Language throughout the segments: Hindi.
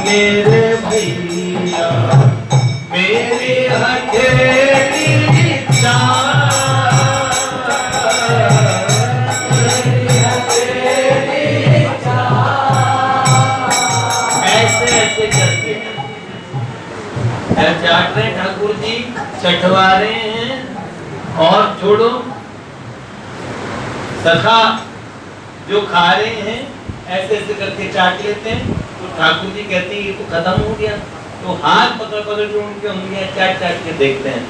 मेरे भैया मेरी हथेली ऐसे ऐसे करके चाट रहे ठाकुर जी, चटवा रहे हैं और छोड़ो। सखा जो खा रहे हैं ऐसे ऐसे करके चाट लेते हैं, तो ठाकुर जी कहते हैं ये तो खत्म हो गया, तो हाथ पकड़ पकड़ के उनकी उंगलियां चाट चाट के देखते हैं।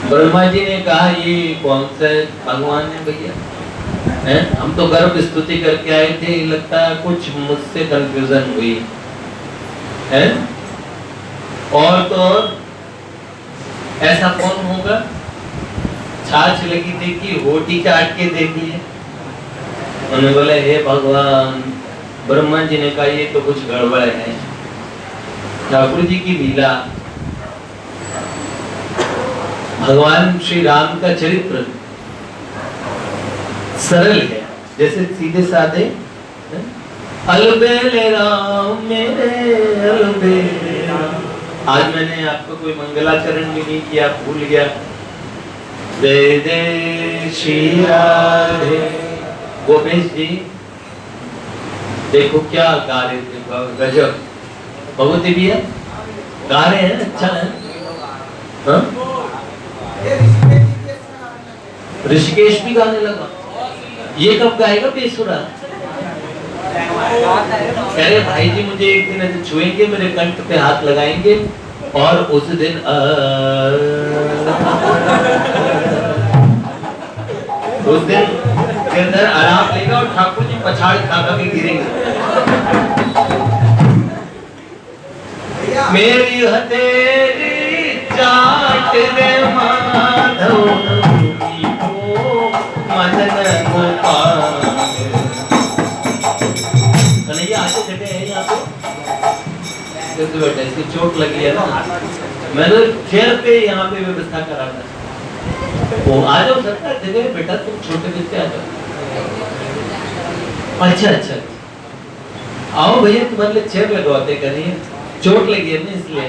ब्रह्मा जी ने कहा ये कौन सा भगवान है भैया, हैं? हम तो गर्भ स्तुति करके आए थे, लगता है कुछ मुझसे कंफ्यूजन हुई है। और तो और ऐसा कौन होगा, छाछ लगी देखी, होटी चाट के देखी है। उन्होंने बोले हे भगवान, ब्रह्मा जी ने कहा ये तो कुछ गड़बड़ है। ठाकुर जी की लीला, भगवान श्री राम का चरित्र सरल है, जैसे सीधे साधे अलबेले राम मेरे अलबेले राम। आज मैंने आपको कोई मंगलाचरण भी नहीं किया, भूल गया। जय जय श्री राधे। गोपेश जी देखो क्या गा रहे थे, गजब। भगवती भी है, गा रहे हैं, अच्छा है। हाँ? ऋषिकेश भी गाने लगा, ये कब गाएगा बेसुरा? कह रहे भाई जी मुझे एक दिन ऐसे छुएंगे, मेरे कंठ पे हाथ लगाएंगे और उस दिन के अंदर आराम लेगा और ठाकुर जी पछाड़ खा के गिरेंगे। मेरी हथेली चाट दे माधव को मदन गोपाल। कन्हैया आगे बैठे हैं यहाँ पे, कैसे बैठे? इसकी चोट लगी है ना, मैंने चेयर पे यहाँ पे व्यवस्था करा था। वो आ जाओ सरकार जगह बेटा, तुम छोटे बच्चे आ जाओ। अच्छा अच्छा आओ भैया, तुम्हारे लिए चेयर लगवाते करिए, चोट लगी है ना इसलिए।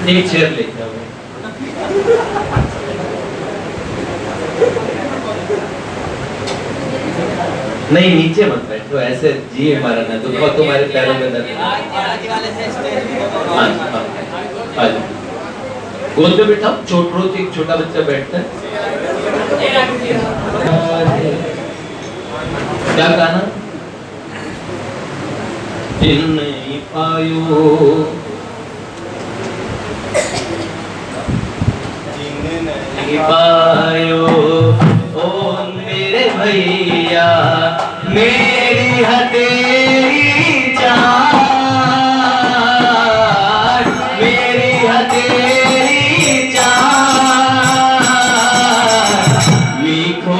एक चेयर लेके आओ। नहीं नीचे मत बैठो, ऐसे जी हमारा ना तो तुम्हारे पैरों में दर्द। गोद पे बैठा, रोज एक छोटा बच्चा बैठता है। क्या गाना? नहीं पायो नहीं पायो ओ मेरे भैया मेरी हथेली चाट, मेरी हथेली चाट, लिखो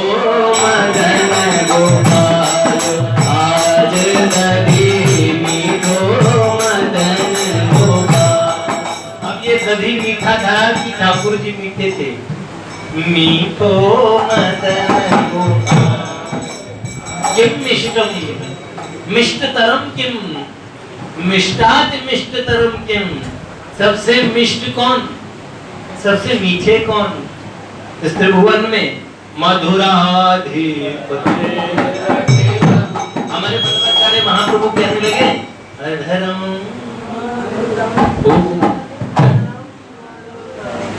मदन गोपाल आज दधी मीठो मदन गोपाल। अब ये दधी मीठा था कि ठाकुर जी मीठे थे? मीठो मदन गोपाल। किम मिष्टम मिष्टतरम किम, मिष्टात मिष्टतरम किम। सबसे मिष्ट कौन, सबसे मीठे कौन इस त्रिभुवन में? मधुराधिपति। हमारे बल्लभाचार्य महाप्रभु कहने लगे अधरम।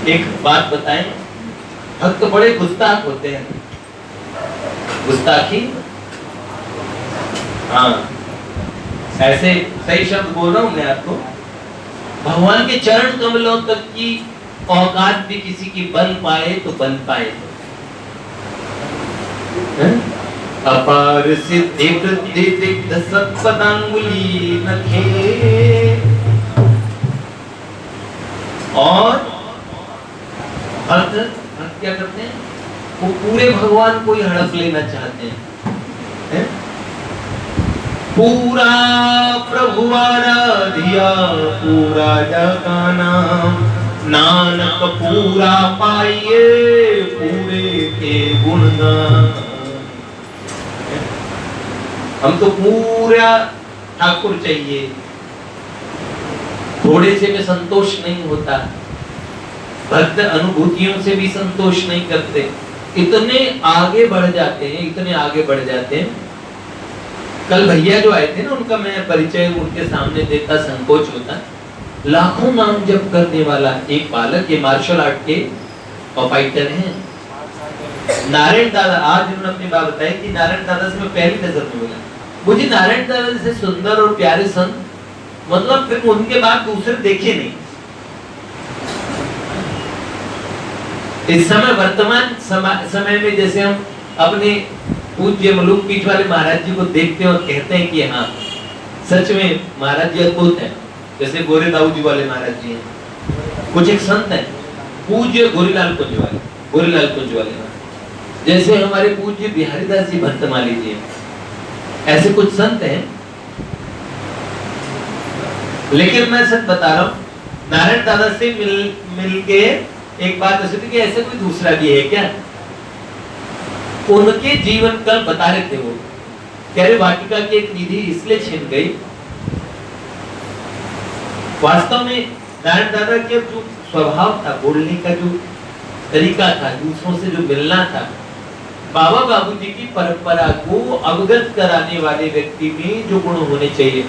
एक बात बताएं, भक्त तो बड़े गुस्ताख होते हैं। गुस्ताखी, हाँ ऐसे सही शब्द बोल रहा हूं मैं आपको। भगवान के चरण कमलों तक की औकात भी किसी की बन पाए तो बन पाए। अपार सिद्धि वृद्धि दिग्ध सत्पदांगुली नखे। और भक्त क्या करते हैं? वो पूरे भगवान को ही हड़प लेना चाहते हैं। पूरा प्रभु आराधिया पूरा जगाना, नानक पूरा पाइए पूरे के गुणगान। हम तो पूरा ठाकुर चाहिए, थोड़े से में संतोष नहीं होता, भक्त अनुभूतियों से भी संतोष नहीं करते, इतने आगे बढ़ जाते हैं, इतने आगे बढ़ जाते हैं। कल भैया जो आए थे ना, उनका मैं परिचय उनके सामने देता संकोच होता। लाखों नाम जप करने वाला एक बालक, ये मार्शल आर्ट के फाइटर हैं, नारायण दादा। आज उन्होंने अपनी बात बताई कि नारायण दादा से मैं पहली नजर में मिला, मुझे नारायण दादा जैसे सुंदर और प्यारे संत मतलब फिर उनके बाद दूसरे देखे नहीं। इस समय वर्तमान समय में जैसे हम अपने पूज्य मलुक पीठ वाले महाराज जी को देखते हैं और कहते हैं कि हाँ सच में महाराज जी अद्भुत हैं, जैसे गोरेदाऊ जी वाले महाराज जी हैं। कुछ एक संत हैं पूज्य गोरीलाल कुंज वाले, गोरीलाल कुंज वाले महाराज, जैसे हमारे पूज्य बिहारीदास जी भंतमाली जी हैं, ऐसे कुछ संत हैं। लेकिन मैं सच बता रहा हूँ, नारायण दादा से मिल के एक बात ऐसी थी कि ऐसे कोई दूसरा भी है क्या। उनके जीवन कल बता रहे थे वो, कह रहे वाटिका की एक निधि इसलिए छिन गई, वास्तव में नारायण दादा के जो स्वभाव था, बोलने का जो तरीका था, दूसरों से जो मिलना था, बाबा बाबूजी की परंपरा को अवगत कराने वाले व्यक्ति में जो गुण होने चाहिए।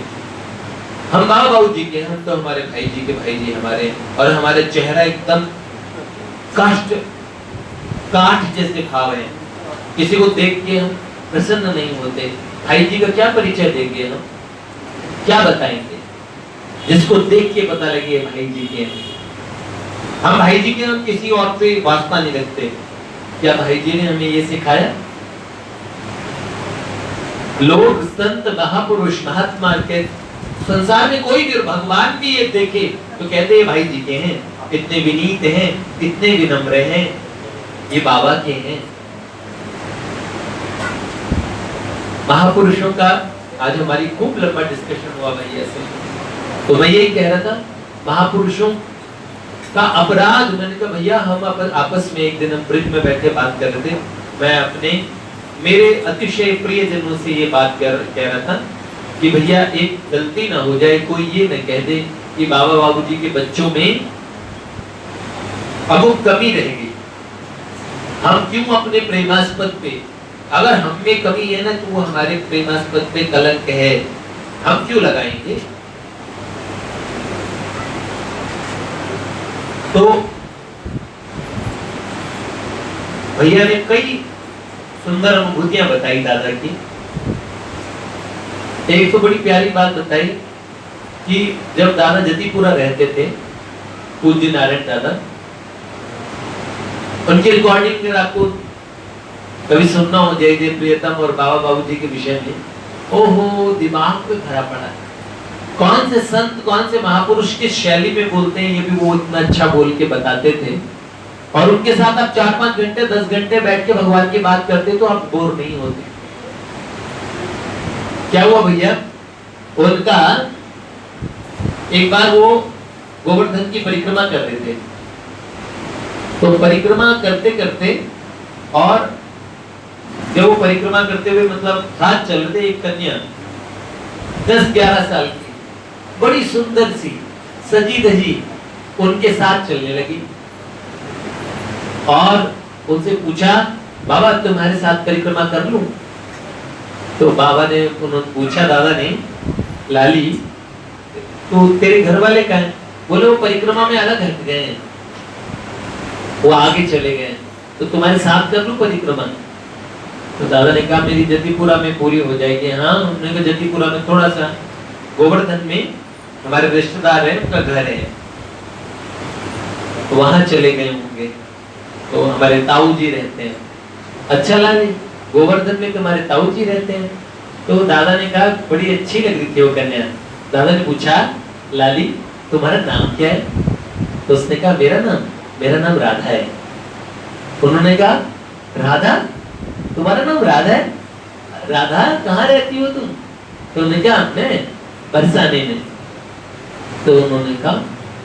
हम बाबा बाबूजी के, हम तो हमारे भाई जी के भाई जी हमारे, और हमारे चेहरा एकदम काठ जैसे भाव है, किसी को देख के हम प्रसन्न नहीं होते। भाई जी का क्या परिचय देंगे हम, क्या बताएंगे जिसको देख के पता लगे भाई जी के। हम भाई जी के, हम किसी और पे वास्ता नहीं रखते। क्या भाई जी ने हमें ये सिखाया? लोग संत महापुरुष महात्मा के संसार में कोई भी भगवान भी ये देखे तो कहते हैं भाई जी के हैं, इतने विनीत हैं, इतने विनम्र हैं, ये बाबा के हैं। महापुरुषों का आज हमारी खूब लंबा डिस्कशन हुआ भैया से, तो मैं यही कह रहा था महापुरुषों का अपराध। मैंने कहा भैया हम आपस में एक दिन हम ब्रिज में बैठे बात कर रहे थे, मैं अपने मेरे अतिशय प्रिय जनों से ये बात कह रहा था कि भैया एक गलती ना हो जाए, कोई ये न कह दे कि बाबा बाबूजी के बच्चों में अब वो कमी रहेगी। हम क्यों अपने प्रेमास्पद पे, अगर हम में कमी है ना तो वो हमारे प्रेमास्पद पे कलंक है, हम क्यों लगाएंगे। तो भैया ने कई सुंदर अनुभूतियां बताई दादा की। एक तो बड़ी प्यारी बात बताई कि जब दादा जतीपुरा रहते थे, पूज्य नारायण दादा, उनकी रिकॉर्डिंग अगर आपको कभी सुनना हो जय जय प्रियतम और बाबा बाबूजी के विषय में, ओहो दिमाग पे भरा पड़ा। कौन से संत, कौन से महापुरुष किस शैली में बोलते हैं ये भी वो इतना अच्छा बोल के बताते थे। और उनके साथ आप 4-5 घंटे 10 घंटे बैठ के भगवान की बात करते तो आप बोर नहीं होते। क्या हुआ भैया, उनका एक बार वो गोवर्धन की परिक्रमा कर रहे थे, तो परिक्रमा करते करते, और जब वो परिक्रमा करते हुए मतलब साथ चल रहे, एक कन्या 10-11 साल की बड़ी सुंदर सी सजी धजी उनके साथ चलने लगी, और उनसे पूछा बाबा तुम्हारे साथ परिक्रमा कर लूं? तो बाबा ने उन्होंने पूछा, दादा ने, लाली तो तेरे घर वाले कहाँ हैं? बोले वो परिक्रमा में अलग हट गए हैं, वो आगे चले गए, तो तुम्हारे साथ कर लूं परिक्रमा? तो दादा ने कहा मेरी जतीपुरा में पूरी हो जाएगी। हाँ, उन्होंने कहा जतीपुरा में थोड़ा सा गोवर्धन में हमारे रिश्तेदार है, उनका घर है, तो वहां चले गए होंगे, तो हमारे ताऊ जी रहते हैं। अच्छा लाली, गोवर्धन में तुम्हारे ताऊ जी रहते हैं? तो दादा ने कहा बड़ी अच्छी लग रही थी वो कन्या। दादा ने पूछा लाली तुम्हारा नाम क्या है? तो उसने कहा मेरा नाम राधा है। उन्होंने कहा राधा, तुम्हारा नाम राधा है? राधा कहाँ रहती हो तुम? तो उन्होंने कहा मैं बरसाने में। तो उन्होंने कहा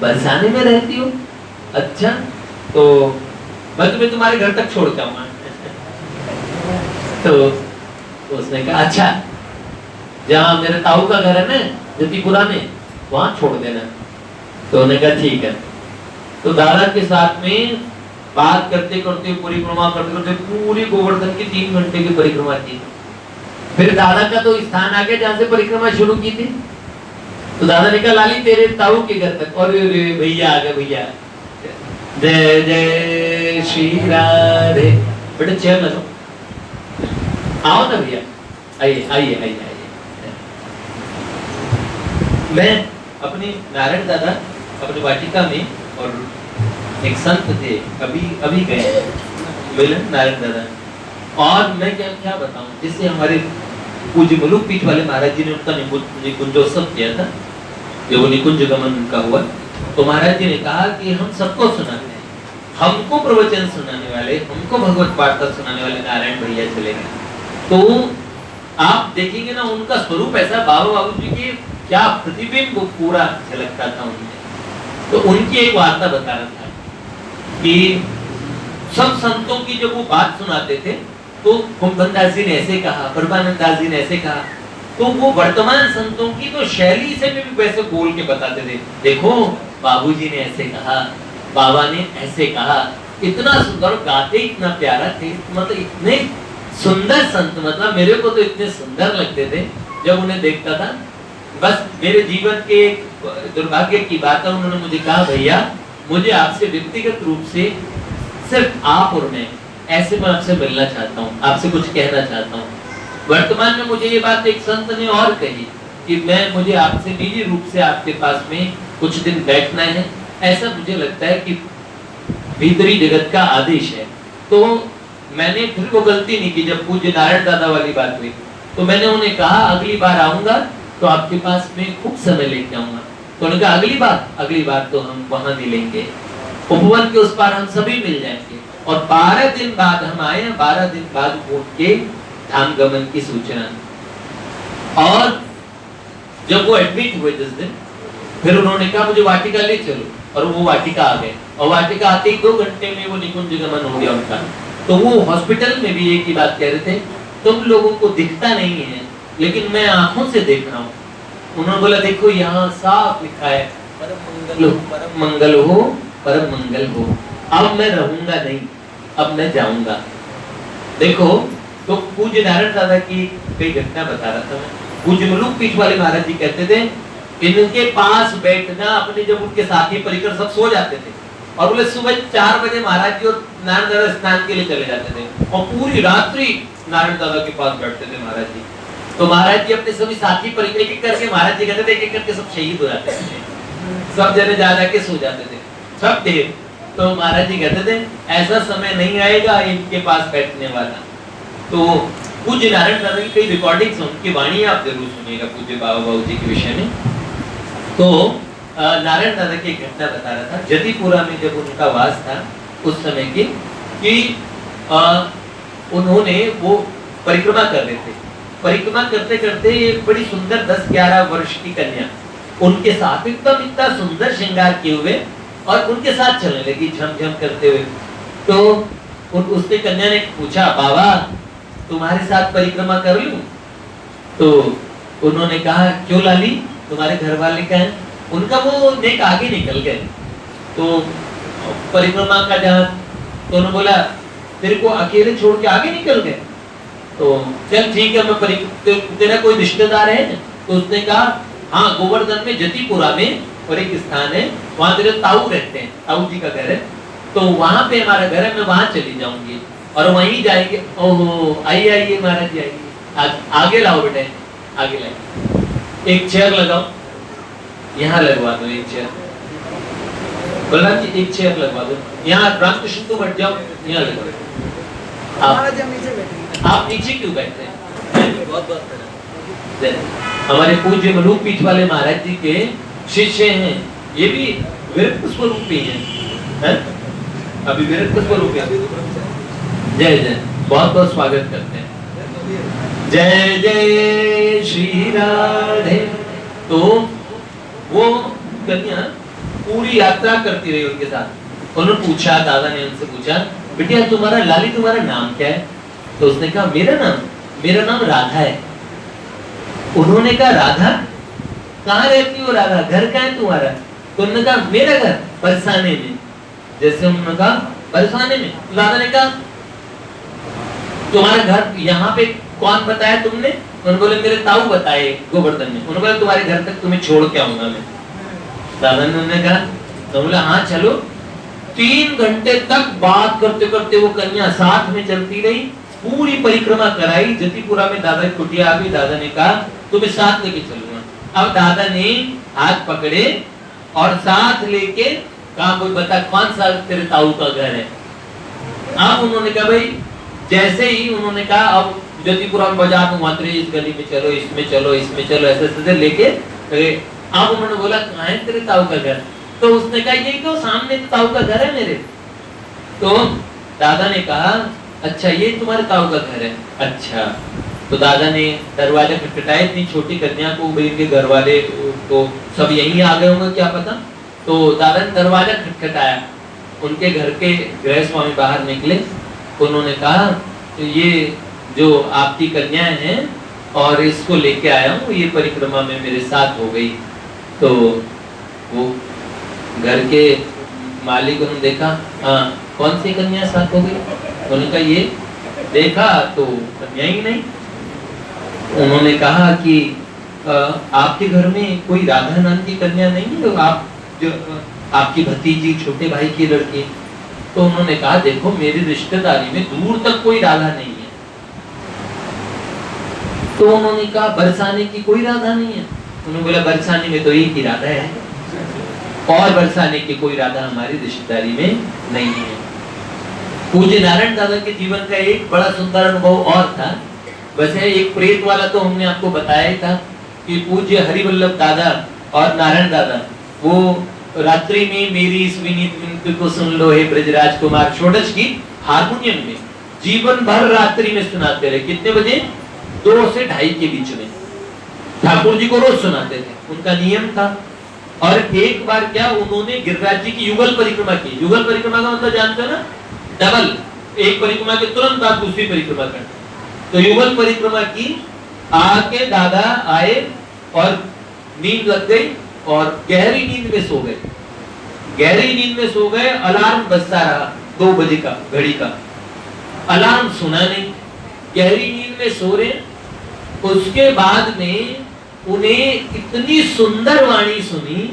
बरसाने में रहती हो? अच्छा, तो मैं तुम्हें तुम्हारे घर तक छोड़ जाऊंगा। तो उसने कहा अच्छा, जहाँ मेरे ताऊ का घर है ना जतीपुरा में, वहां छोड़ देना। तो उन्होंने कहा ठीक है। तो दादा के साथ में बात करते करते परिक्रमा करते करते पूरी गोवर्धन की 3 घंटे की परिक्रमा की। फिर दादा का तो स्थान आ गया जहाँ से परिक्रमा शुरू की थी। तो दादा ने कहा लाली तेरे ताऊ के घर तक, और भैया आ गए भैया, जय जय श्री राधे। बेटा चेयर लगो, आओ ना भैया, आइए आइए आइए आइए। मैं अपने नारायण दादा अपनी वाटिका में, और एक संत थे अभी गए मिलन नारायण दादा, और मैं क्या बताऊं, जिससे हमारे पूज्य मुलुक पीठ वाले महाराज जी ने उनका निकुंजोत्सव किया था, जो वो निकुंज गमन उनका हुआ। तो महाराज जी ने कहा कि हम सबको सुनाते हैं, हमको प्रवचन सुनाने वाले, हमको भगवत वार्ता सुनाने वाले नारायण भैया चले गए। तो आप देखेंगे ना उनका स्वरूप ऐसा, बाबा बाबू जी के क्या प्रतिबिंब पूरा झलकता था उनमें। तो उनकी एक वार्ता बता रहा था कि सब संतों की जब वो बात सुनाते थे तो कुंभनदास जी ने ऐसे कहा, परमानंद दास जी ने ऐसे कहा, तो वो वर्तमान संतों की तो शैली से भी वैसे बोल के बताते थे। देखो बाबूजी ने ऐसे कहा, बाबा ने ऐसे कहा, इतना सुंदर गाते, इतना प्यारा थे, मतलब इतने सुंदर संत, मतलब मेरे को तो इतने सुंदर लगते थे जब उन्हें देखता था। बस मेरे जीवन के दुर्भाग्य की बात है, उन्होंने मुझे कहा भैया मुझे आपसे व्यक्तिगत रूप से सिर्फ आप और मैं, ऐसे मैं आपसे मिलना चाहता हूँ, आपसे कुछ कहना चाहता हूँ। वर्तमान में मुझे ये बात एक संत ने और कही कि मुझे आपसे निजी रूप से आपके पास में कुछ दिन बैठना है, ऐसा मुझे लगता है कि भीतरी जगत का आदेश है। तो मैंने फिर वो गलती नहीं की, जब पूज्य नारायण दादा वाली बात हुई तो मैंने उन्हें कहा अगली बार आऊंगा तो आपके पास में खूब समय लेके आऊंगा। तो उन्होंने कहा अगली बार तो हम वहां मिलेंगे, उपवन के उस पार हम सभी मिल जाएंगे। और 12 दिन बाद हम आए, 12 दिन बाद उठ के धाम गमन की सूचना। और जब वो एडमिट हुए 10 दिन, फिर उन्होंने कहा मुझे वाटिका ले चलो, और वो वाटिका आ गए। और वाटिका आते ही 2 घंटे में वो निकुंज गमन हो गया उनका। तो वो हॉस्पिटल में भी एक ही बात कह रहे थे, तुम लोगों को दिखता नहीं है लेकिन मैं आंखों से देख रहा हूँ। उन्होंने बोला देखो यहाँ साफ लिखा है परम मंगल हो, परम मंगल हो। अब मैं रहूंगा नहीं, अब मैं जाऊंगा। देखो तो पूज्य नारायण दादा की कई घटना बता रहा था मैं। पूज्य मुलुक पीठ वाले महाराज जी कहते थे इनके पास बैठना, अपने जब उनके साथी परिकर सब सो जाते थे और बोले सुबह 4 बजे महाराज जी और नारायण दादा स्नान के लिए चले जाते थे, और पूरी रात्रि नारायण दादा के पास बैठते थे महाराज जी। तो महाराज जी अपने सभी साथी परिकर एक-एक करके, महाराज जी कहते थे एक-एक करके सब शहीद हो जाते थे, सब जने जा के सो जाते थे, सब थे। तो महाराज जी कहते थे ऐसा समय नहीं आएगा इनके पास बैठने वाला। तो पूज्य नारायण दादा की कई रिकॉर्डिंग्स, उनकी वाणी आप जरूर सुनिएगा पूज्य बाबा बाबू जी के विषय में। तो नारायण दादा की एक घटना बता रहा था, जतीपुरा में जब उनका वास था उस समय की, कि उन्होंने वो परिक्रमा कर रहे थे। परिक्रमा करते करते एक बड़ी सुंदर 10-11 वर्ष की कन्या उनके साथ एकदम इतना सुंदर श्रृंगार किए हुए और उनके साथ चलने लगी झमझम करते हुए। तो उसने कन्या ने पूछा बाबा तुम्हारे साथ परिक्रमा कर लूं? तो उन्होंने कहा क्यों लाली, तुम्हारे घर वाले का है? उनका वो नेक आगे निकल गए। तो परिक्रमा का जहाँ, तो उन्होंने बोला तेरे को अकेले छोड़ के आगे निकल गए? तो चल ठीक है, मैं तेरा कोई रिश्तेदार है? तो उसने कहा हाँ गोवर्धन में जतीपुरा में और एक स्थान है, वहाँ तेरे ताऊ रहते हैं, ताऊ जी का घर है, तो वहाँ पे हमारा घर है, मैं वहाँ चली जाऊंगी और वहीं जाएंगे। ओहो आइए आइए महाराज जी आइए, आगे लाओ बेटे, आगे लाइए, एक चेयर लगाओ, यहाँ लगवा दो एक चेयर, बलराम जी एक चेयर लगवा दो, यहाँ रामकृष्ण तो बैठ जाओ, यहाँ लगवा। आप नीचे क्यों बैठते हैं? बहुत बहुत हमारे पूज्य मुलुक पीठ वाले महाराज जी के शिष्य हैं, ये भी विरक्त स्वरूपी हैं, अभी विरक्त स्वरूपी हैं। जय जय, बहुत बहुत स्वागत करते हैं। जय जय श्री राधे। तो वो कन्या पूरी यात्रा करती रही उनके साथ। उन्होंने पूछा, दादा ने उनसे पूछा बेटिया तुम्हारा, लाली तुम्हारा नाम क्या है? तो उसने कहा मेरा नाम राधा है। उन्होंने कहा राधा कहाँ रहती हो? राधा घर कहाँ है तुम्हारा? तो उन्होंने कहा मेरा घर बरसाने में। जैसे उन्होंने कहा बरसाने में, तो राधा ने कहा तुम्हारा घर यहाँ पे कौन बताया तुमने? उन्होंने बोले मेरे ताऊ बताए गोवर्धन ने। उन्होंने बोला तुम्हारे घर तक तुम्हें छोड़ के आऊंगा मैं। राधा ने कहा, तो बोला हाँ चलो। 3 घंटे तक बात करते करते वो कन्या साथ में चलती रही, पूरी परिक्रमा कराई। जतिपुरा में दादा की कुटिया आ गई। दादा ने कहा तुम्हें साथ लेके चलूंगा। अब दादा ने हाथ पकड़े और साथ लेके कहा कोई बता कौन सा तेरे ताऊ का घर है? अब उन्होंने कहा भाई, जैसे ही उन्होंने कहा अब जतिपुरा में बजा दूंगा, इस गली में चलो, इसमें चलो, इसमें चलो, ऐसे ऐसे लेके। अब उन्होंने बोला कहाँ है तेरे ताऊ का घर? तो उसने कहा यही तो सामने ताऊ का घर है मेरे। तो दादा ने कहा अच्छा ये तुम्हारे ताऊ का घर है? अच्छा। तो दादा ने दरवाजा खटखटाया। इतनी छोटी कन्या को उनके घर वाले तो सब यहीं आ गए होंगे क्या पता। तो दादा ने दरवाजा खटखटाया। उनके घर के गृह स्वामी बाहर निकले। उन्होंने कहा तो ये जो आपकी कन्याएं हैं और इसको लेके आया हूँ, ये परिक्रमा में मेरे साथ हो गई। तो वो घर के मालिक ने देखा हाँ कौन सी कन्या साथ हो गई? उन्होंने कहा ये देखा तो कन्या ही नहीं। उन्होंने कहा कि आपके घर में कोई राधा नाम की कन्या नहीं है? तो आप जो आपकी भतीजी छोटे भाई की लड़की। तो उन्होंने कहा देखो मेरी रिश्तेदारी में दूर तक कोई राधा नहीं है। तो उन्होंने कहा बरसाने की कोई राधा नहीं है? उन्होंने बोला बरसाने में तो एक ही राधा है और बरसाने की कोई राधा हमारी रिश्तेदारी में नहीं है। पूज्य नारायण दादा के जीवन का एक बड़ा सुंदर अनुभव और था। वैसे एक प्रेत वाला तो हमने आपको बताया ही था कि पूज्य हरिवल्लभ दादा और नारायण दादा वो रात्रि में मेरी इस विनीत विनती को सुन लो हे ब्रजराज कुमार षोडश की हारमोनियम में जीवन भर रात्रि में सुनाते रहे। कितने बजे? 2 से 2:30 के बीच में ठाकुर जी को रोज सुनाते थे, उनका नियम था। और एक बार क्या उन्होंने गिरिराज जी की युगल परिक्रमा की। युगल परिक्रमा का मतलब जानते हो ना? डबल, एक परिक्रमा के तुरंत बाद दूसरी परिक्रमा करना। तो युगल परिक्रमा की, आके दादा आए और नींद लग गई और गहरी नींद में सो गए। गहरी नींद में सो गए। अलार्म बजता रहा 2 बजे का घड़ी का, अलार्म सुना नहीं। गहरी नींद में सो रहे। उसके बाद में उन्हें इतनी सुंदर वाणी सुनी।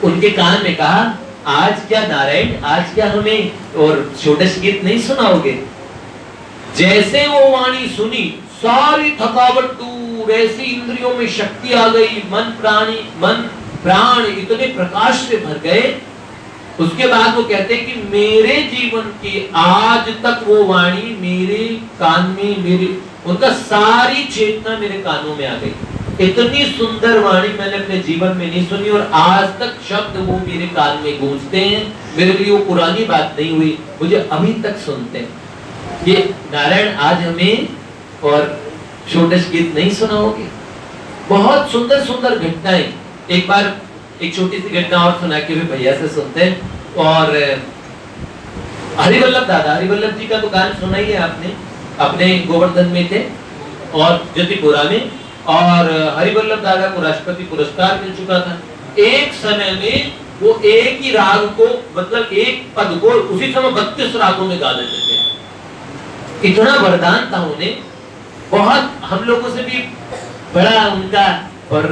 उनके कान में कहा आज क्या नारायण, आज क्या हमें और षोडश गीत नहीं सुनाओगे? जैसे वो वाणी सुनी सारी थकावट दूर, ऐसी इंद्रियों में शक्ति आ गई, मन प्राण इतने प्रकाश से भर गए। उसके बाद वो कहते हैं कि मेरे जीवन की आज तक वो वाणी मेरे कान में, मेरे उनका सारी चेतना मेरे कानों में आ गई। इतनी सुंदर वाणी मैंने अपने जीवन में नहीं सुनी और आज तक शब्द वो मेरे कान में गूंजते हैं। मेरे लिए वो पुरानी बात नहीं हुई, मुझे अभी तक सुनते हैं। ये नारायण आज हमें और षोडश गीत नहीं सुनाओगे? बहुत सुंदर सुंदर घटनाएं। एक बार एक छोटी सी घटना और सुना के भैया से सुनते हैं। और हरिवल्लभ दादा, हरिवल्लभ जी का तो गान सुना ही है आपने, अपने गोवर्धन में थे और जतिपुरा में। और हरिवल्लभ दादा को राष्ट्रपति पुरस्कार मिल चुका था। एक समय में वो एक ही राग को, मतलब एक पद को उसी समय 32 रागों में गा देते थे। इतना वरदान था उन्हें। बहुत हम लोगों से भी बड़ा उनका और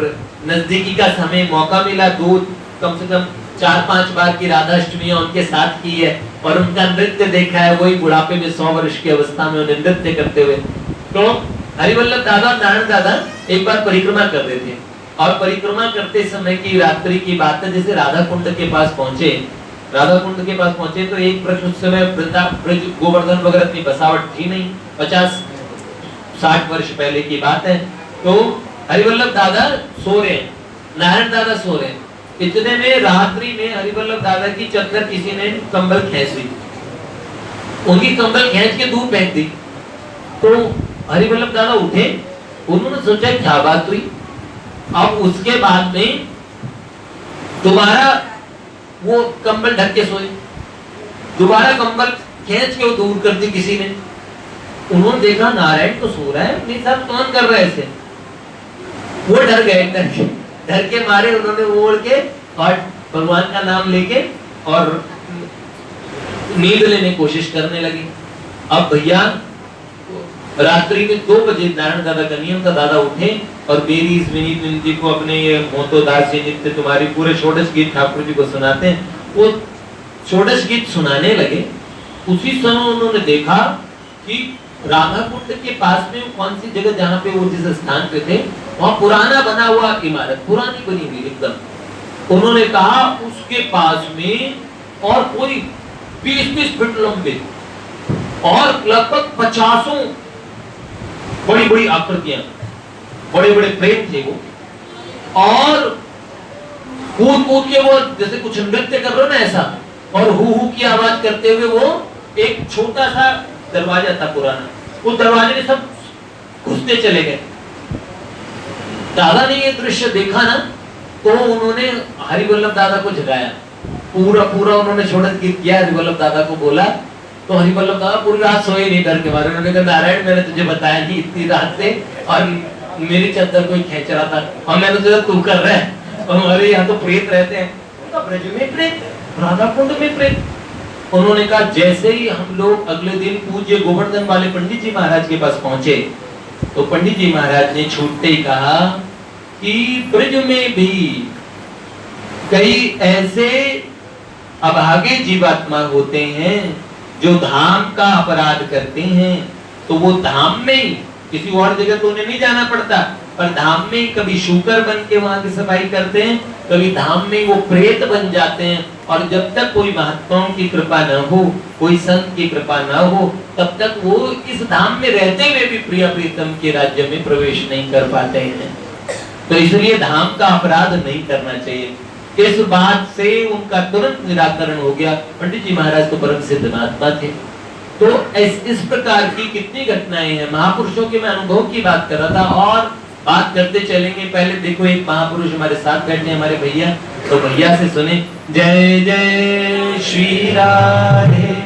नजदीकी का समय मौका मिला। कम से कम 4-5 बार की राधाष्टमियां उनके साथ की है और उनका नृत्य देखा है। वही बुढ़ापे में 100 वर्ष की अवस्था में उन्हें नृत्य करते हुए। तो हरिवल्लभ दादा और नारायण दादा एक बार परिक्रमा कर रहे थे और परिक्रमा करते समय की रात्रि की बात है। जैसे राधा कुंड के पास पहुंचे, राधा कुंड के पास पहुंचे तो एक प्रश्न, उस समय ब्रज गोवर्धन वगैरह इतनी बसावट थी नहीं, 50-60 वर्ष पहले की बात है। तो हरिवल्लभ दादा सो रहे, नारायण दादा सो रहे। इतने में रात्रि में हरिवल्लभ दादा की चद्दर किसी ने कंबल खींच ली, उनकी कंबल खींच के दूर फेंक दी। तो हरिवल्लभ दादा उठे, उन्होंने सोचा क्या बात हुई। अब उसके बाद में दोबारा वो कंबल ढक के सोए, दोबारा कंबल खींच के वो दूर कर दी किसी ने। उन्होंने देखा नारायण तो सो रहा है, अपने साथ कौन कर रहा है ऐसे। वो डर गए, डर के मारे उन्होंने ओढ़ के और भगवान का नाम लेके और नींद लेने की कोशिश करने लगी। अब भैया रात्रि में 2 बजे नारायण दादा का नियम था, दादा उठे और मेरी इस विनीत विनती को अपने ये मोतोदास जी नित्य तुम्हारी पूरे षोडश गीत ठाकुर जी को सुनाते हैं, वो षोडश गीत सुनाने लगे। उसी समय उन्होंने देखा कि राधा कुंड के पास में कौन सी जगह जहाँ पे वो जिस स्थान पे थे वहाँ पुराना बना हुआ इमारत, पुरानी बनी हुई एकदम। उन्होंने कहा उसके पास में और कोई 20-20 फीट लंबे और लगभग 50 बड़ी बड़ी आकृतियां, बड़े बड़े प्रेम थे वो, और कूद कूद के वो जैसे कुछ नृत्य कर रहे हो ना ऐसा, और हु की आवाज करते हुए वो एक छोटा सा दरवाजा था पुराना, उस दरवाजे में सब घुसते चले गए। दादा ने ये दृश्य देखा ना तो उन्होंने हरिवल्लभ दादा को जगाया, पूरा उन्होंने षोडश गीत किया, हरिवल्लभ दादा को बोला, तो हरिवल्लभ दादा पूरी रात सोए नहीं डर के मारे। उन्होंने कहा नारायण मैंने तुझे बताया नहीं इतनी रात से, और मेरी चादर कोई खींच रहा था और मैंने तुझे तू कर रहा है, और हमारे यहाँ तो प्रेत रहते हैं, ब्रज में प्रेत, राधा कुंड में प्रेत। उन्होंने कहा जैसे ही हम लोग अगले दिन पूज्य गोवर्धन वाले पंडित जी महाराज के पास पहुंचे तो पंडित जी महाराज ने छूटते ही कहा कि ब्रज में भी कई ऐसे अभागे जीवात्मा होते हैं जो धाम का अपराध करते हैं, तो वो धाम में ही, किसी और जगह तो उन्हें नहीं जाना पड़ता, पर धाम में कभी शूकर बन के वहां की सफाई करते हैं, कभी धाम में वो प्रेत बन जाते हैं, और जब तक कोई महात्माओं की कृपा न हो, कोई संत की कृपा न हो, तब तक वो इस धाम में रहते हुए भी प्रिय प्रीतम के राज्य में प्रवेश नहीं कर पाते हैं। तो इसलिए धाम का अपराध नहीं करना चाहिए। इस बात से उनका तुरंत निराकरण हो गया। पंडित जी महाराज तो परम सिद्ध महात्मा थे। तो इस प्रकार की कितनी घटनाएं हैं, महापुरुषों के मैं अनुभव की बात कर रहा था और बात करते चलेंगे। पहले देखो एक महापुरुष हमारे साथ बैठे हमारे भैया, तो भैया से सुने। जय जय श्री राधे।